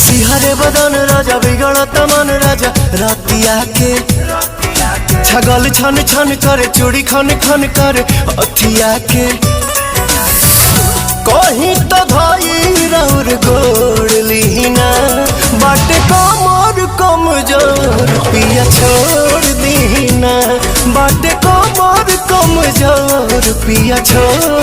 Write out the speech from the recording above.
सिहरे बदन राजा बिगड़त मन राजा रातिया के छगल छन छन करे चूड़ी खन खन करे अथिया के कहीं तो धाई राउर गोड़ लीना बाटे कमर कमजोर पिया छोड़ दीना बाटे कमर कमजोर पिया छोड़